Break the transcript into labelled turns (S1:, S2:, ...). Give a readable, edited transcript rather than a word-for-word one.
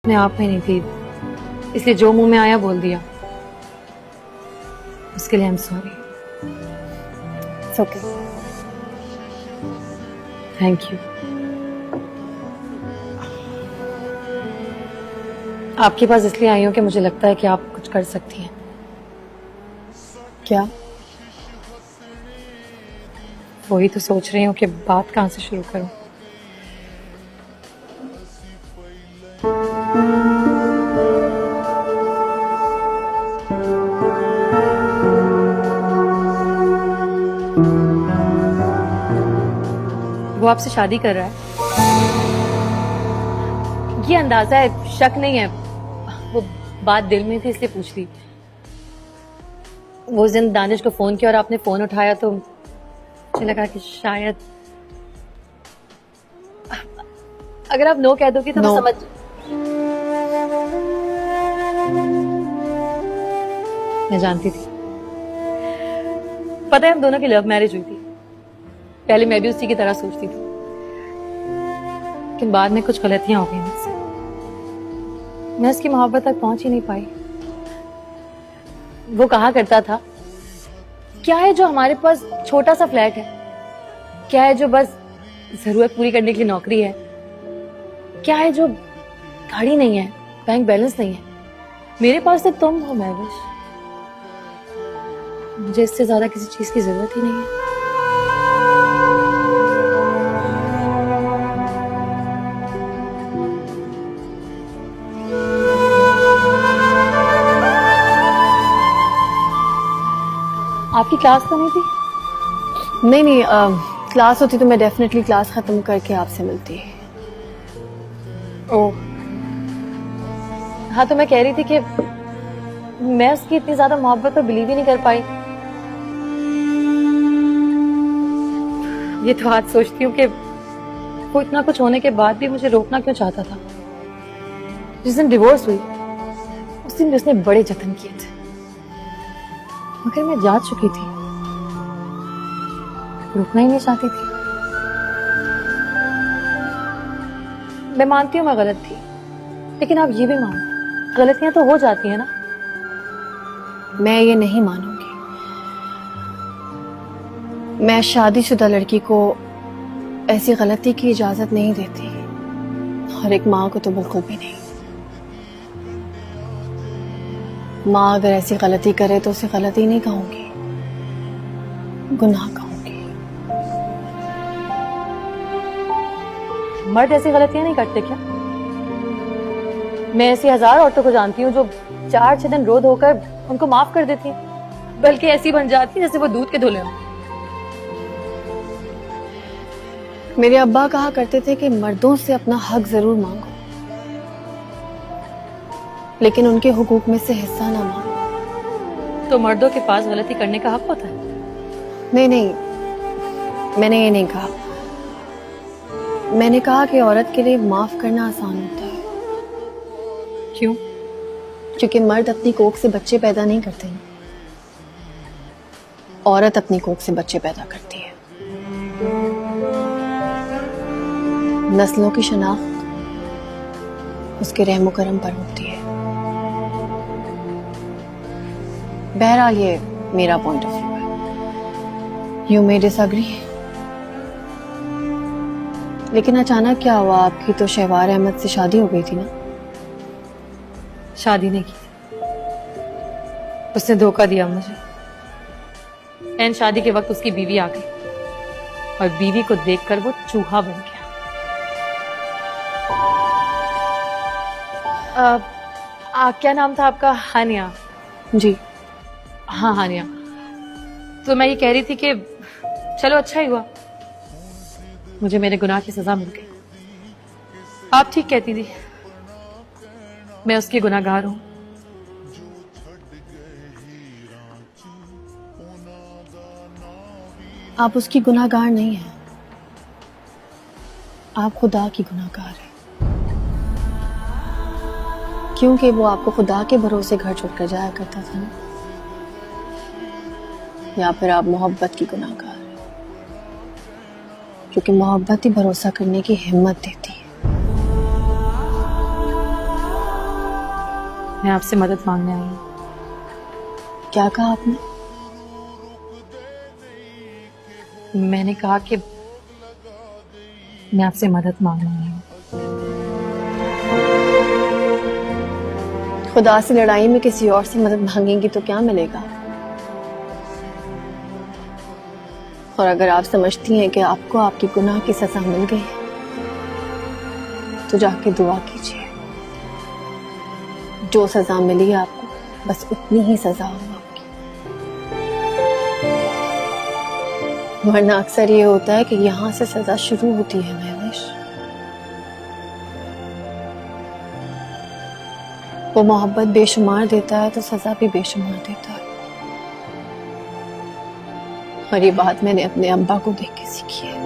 S1: मैं आप में नहीं थी, इसलिए जो मुंह में आया बोल दिया। उसके लिए I am sorry.
S2: It's okay.
S1: Thank you. आपके पास इसलिए आई हूँ कि मुझे लगता है कि आप कुछ कर सकती हैं।
S2: क्या?
S1: वही तो सोच रही हूँ कि बात कहाँ से शुरू करूँ। वो आपसे शादी कर रहा है, ये अंदाजा है, शक नहीं है। वो बात दिल में थी इसलिए पूछ ली। वो उस दिन दानिश को फोन किया और आपने फोन उठाया तो मुझे लगा कि शायद अगर आप नो कह दोगी तो मैं समझ। मैं जानती थी, पता है हम दोनों की लव मैरिज हुई थी। पहले मैं भी उसी की तरह सोचती थी, लेकिन बाद में कुछ गलतियां हो गई मुझसे। मैं उसकी मोहब्बत तक पहुंच ही नहीं पाई। वो कहा करता था, क्या है जो हमारे पास छोटा सा फ्लैट है, क्या है जो बस जरूरत पूरी करने के लिए नौकरी है, क्या है जो गाड़ी नहीं है, बैंक बैलेंस नहीं है, मेरे पास तो तुम हो महविश। मुझे इससे ज्यादा किसी चीज की जरूरत ही नहीं है। आपकी क्लास तो नहीं थी?
S2: नहीं, क्लास होती तो मैं डेफिनेटली क्लास खत्म करके आपसे मिलती।
S1: ओह हाँ, तो मैं कह रही थी कि मैं उसकी इतनी ज्यादा मोहब्बत पर बिलीव ही नहीं कर पाई। ये तो आज सोचती हूँ कि वो इतना कुछ होने के बाद भी मुझे रोकना क्यों चाहता था। जिस दिन डिवोर्स हुई उस दिन भी उसने बड़े जतन किए थे, मगर मैं जा चुकी थी, रुकना ही नहीं चाहती थी। मैं मानती हूँ मैं गलत थी, लेकिन आप ये भी मानो गलतियां तो हो जाती है ना।
S2: मैं ये नहीं मानूंगी। मैं शादीशुदा लड़की को ऐसी गलती की इजाजत नहीं देती, और एक माँ को तो बिल्कुल भी नहीं। माँ अगर ऐसी गलती करे तो उसे गलती नहीं कहूंगी, गुनाह कहूंगी।
S1: मर्द ऐसी गलतियां नहीं करते क्या? मैं ऐसी हजार औरतों को जानती हूँ जो 4-6 दिन रो धोकर उनको माफ कर देती हैं, बल्कि ऐसी बन जाती है जैसे वो दूध के धुले हों।
S2: मेरे अब्बा कहा करते थे कि मर्दों से अपना हक जरूर मांगो, लेकिन उनके हुकूक में से हिस्सा ना मांगो।
S1: तो मर्दों के पास गलती करने का हक होता है?
S2: नहीं, मैंने ये नहीं कहा। मैंने कहा कि औरत के लिए माफ करना आसान होता है।
S1: क्यों?
S2: क्योंकि मर्द अपनी कोख से बच्चे पैदा नहीं करते हैं, औरत अपनी कोख से बच्चे पैदा करती है। नस्लों की शनाख्त उसके रहमो करम पर होती है। बहरहाल ये मेरा पॉइंट ऑफ व्यू है। यू मे डिसएग्री, लेकिन अचानक क्या हुआ? आपकी तो शहवार अहमद से शादी हो गई थी ना?
S1: शादी नहीं की, उसने धोखा दिया मुझे। एन शादी के वक्त उसकी बीवी आ गई और बीवी को देखकर वो चूहा बन गया। क्या नाम था आपका? हानिया?
S2: जी
S1: हाँ हानिया। तो मैं ये कह रही थी कि चलो अच्छा ही हुआ, मुझे मेरे गुनाह की सजा मिल गई। आप ठीक कहती थी, मैं उसकी गुनाहगार हूं।
S2: आप उसकी गुनाहगार नहीं हैं, आप खुदा की गुनाहगार हैं, क्योंकि वो आपको खुदा के भरोसे घर छोड़कर जाया करता था ना। या फिर आप मोहब्बत की गुनाहगार हैं, क्योंकि मोहब्बत ही भरोसा करने की हिम्मत देती है।
S1: मैं आपसे मदद मांगने आई हूँ।
S2: क्या कहा आपने?
S1: मैंने कहा कि मैं आपसे मदद मांगने आई हूँ।
S2: खुदा से लड़ाई में किसी और से मदद मांगेंगी तो क्या मिलेगा? और अगर आप समझती हैं कि आपको आपकी गुनाह की सजा मिल गई है तो जाके दुआ कीजिए। जो सजा मिली है आपको बस उतनी ही सजा हो आपकी। वरना अक्सर ये होता है कि यहां से सजा शुरू होती है महविश। वो मोहब्बत बेशुमार देता है तो सजा भी बेशुमार देता है। और ये बात मैंने अपने अब्बा को देख के सीखी है।